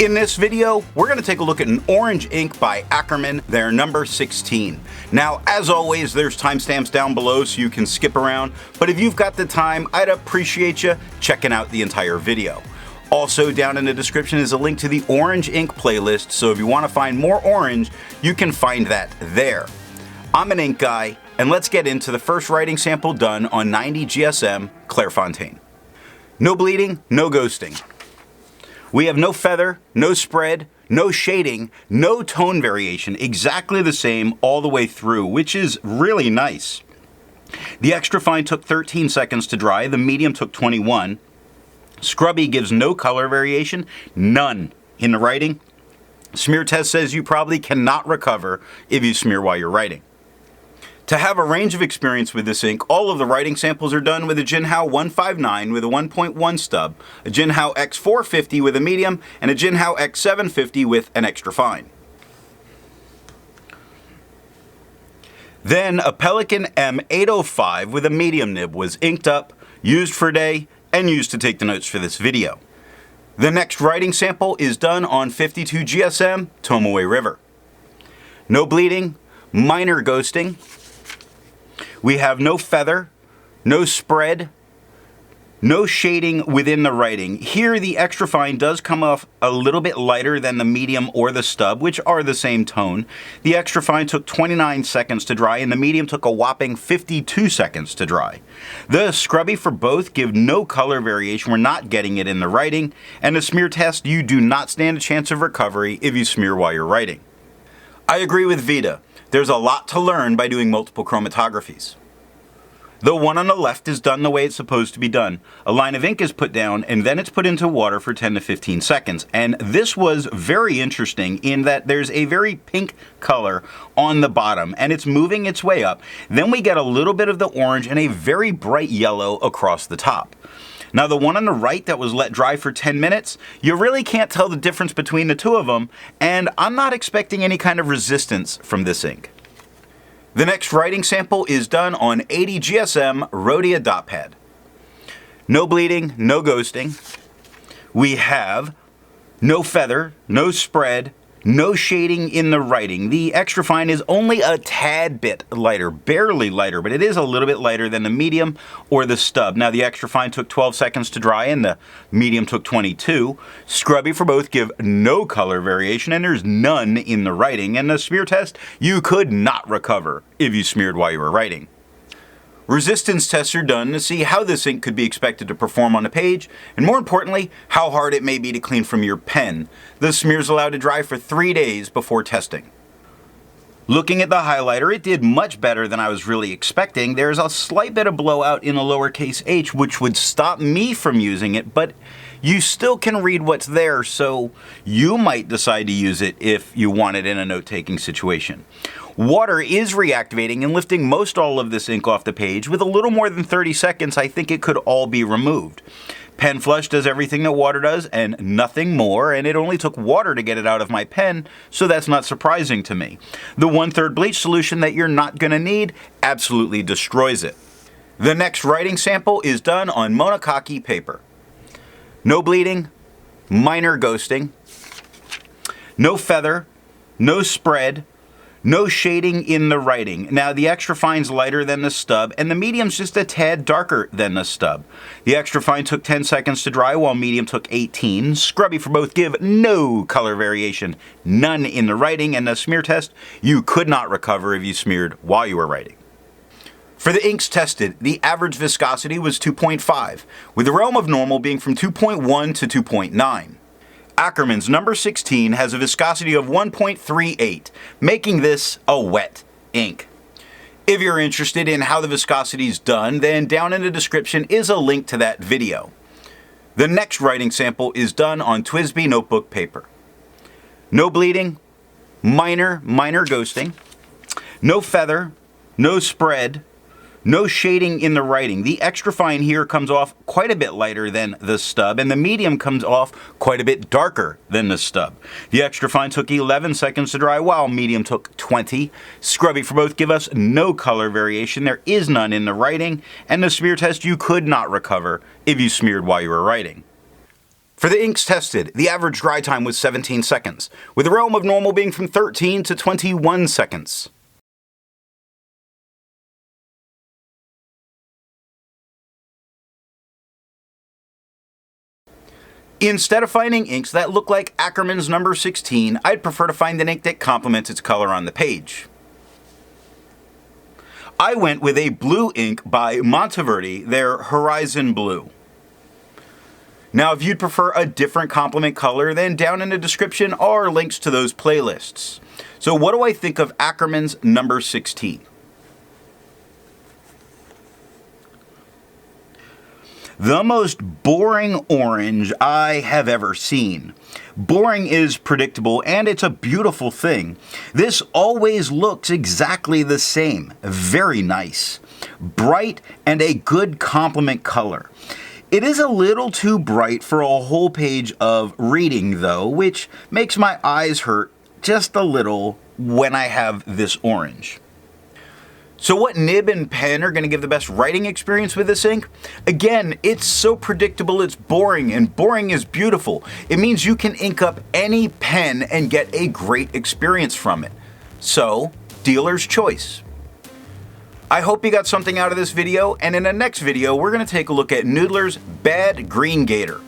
In this video, we're going to take a look at an orange ink by Akkerman, their number 16. Now, as always, there's timestamps down below so you can skip around, but if you've got the time, I'd appreciate you checking out the entire video. Also down in the description is a link to the orange ink playlist, so if you want to find more orange, you can find that there. I'm an ink guy, and let's get into the first writing sample done on 90 GSM Clairfontaine. No bleeding, no ghosting. We have no feather, no spread, no shading, no tone variation, exactly the same all the way through, which is really nice. The extra fine took 13 seconds to dry, the medium took 21. Scrubby gives no color variation, none in the writing. Smear test says you probably cannot recover if you smear while you're writing. To have a range of experience with this ink, all of the writing samples are done with a Jinhao 159 with a 1.1 stub, a Jinhao X450 with a medium, and a Jinhao X750 with an extra fine. Then a Pelikan M805 with a medium nib was inked up, used for day, and used to take the notes for this video. The next writing sample is done on 52 GSM Tomoe River. No bleeding, minor ghosting. We have no feather, no spread, no shading within the writing. Here the extra fine does come off a little bit lighter than the medium or the stub, which are the same tone. The extra fine took 29 seconds to dry and the medium took a whopping 52 seconds to dry. The scrubby for both give no color variation, we're not getting it in the writing, and the smear test, you do not stand a chance of recovery if you smear while you're writing. I agree with Vita. There's a lot to learn by doing multiple chromatographies. The one on the left is done the way it's supposed to be done. A line of ink is put down and then it's put into water for 10 to 15 seconds. And this was very interesting in that there's a very pink color on the bottom and it's moving its way up. Then we get a little bit of the orange and a very bright yellow across the top. Now the one on the right that was let dry for 10 minutes, you really can't tell the difference between the two of them, and I'm not expecting any kind of resistance from this ink. The next writing sample is done on 80 GSM Rhodia dot pad. No bleeding, no ghosting. We have no feather, no spread, no shading in the writing. The extra fine is only a tad bit lighter, barely lighter, but it is a little bit lighter than the medium or the stub. Now the extra fine took 12 seconds to dry and the medium took 22. Scrubby for both give no color variation and there's none in the writing. And the smear test, you could not recover if you smeared while you were writing. Resistance tests are done to see how this ink could be expected to perform on a page, and more importantly, how hard it may be to clean from your pen. The smear is allowed to dry for 3 days before testing. Looking at the highlighter, it did much better than I was really expecting. There's a slight bit of blowout in the lowercase h, which would stop me from using it, but you still can read what's there, so you might decide to use it if you want it in a note-taking situation. Water is reactivating and lifting most all of this ink off the page. With a little more than 30 seconds, I think it could all be removed. Pen flush does everything that water does and nothing more, and it only took water to get it out of my pen, so that's not surprising to me. The 1/3 bleach solution that you're not going to need absolutely destroys it. The next writing sample is done on Monokaki paper. No bleeding, minor ghosting, no feather, no spread, no shading in the writing. Now the extra fine's lighter than the stub and the medium's just a tad darker than the stub. The extra fine took 10 seconds to dry while medium took 18. Scrubby for both give no color variation, none in the writing, and the smear test, you could not recover if you smeared while you were writing. For the inks tested, the average viscosity was 2.5, with the realm of normal being from 2.1 to 2.9. Akkerman's number 16 has a viscosity of 1.38, making this a wet ink. If you're interested in how the viscosity is done, then down in the description is a link to that video. The next writing sample is done on TWSBI notebook paper. No bleeding, minor ghosting, no feather, no spread, no shading in the writing. The extra fine here comes off quite a bit lighter than the stub, and the medium comes off quite a bit darker than the stub. The extra fine took 11 seconds to dry, while medium took 20. Scrubby for both give us no color variation. There is none in the writing, and the smear test you could not recover if you smeared while you were writing. For the inks tested, the average dry time was 17 seconds, with the realm of normal being from 13 to 21 seconds. Instead of finding inks that look like Akkerman's number 16, I'd prefer to find an ink that complements its color on the page. I went with a blue ink by Monteverde, their Horizon Blue. Now, if you'd prefer a different complement color, then down in the description are links to those playlists. So what do I think of Akkerman's number 16? The most boring orange I have ever seen. Boring is predictable, and it's a beautiful thing. This always looks exactly the same. Very nice. Bright and a good complement color. It is a little too bright for a whole page of reading though, which makes my eyes hurt just a little when I have this orange. So what nib and pen are going to give the best writing experience with this ink? Again, it's so predictable it's boring, and boring is beautiful. It means you can ink up any pen and get a great experience from it. So, dealer's choice. I hope you got something out of this video, and in the next video we're going to take a look at Noodler's Bad Green Gator.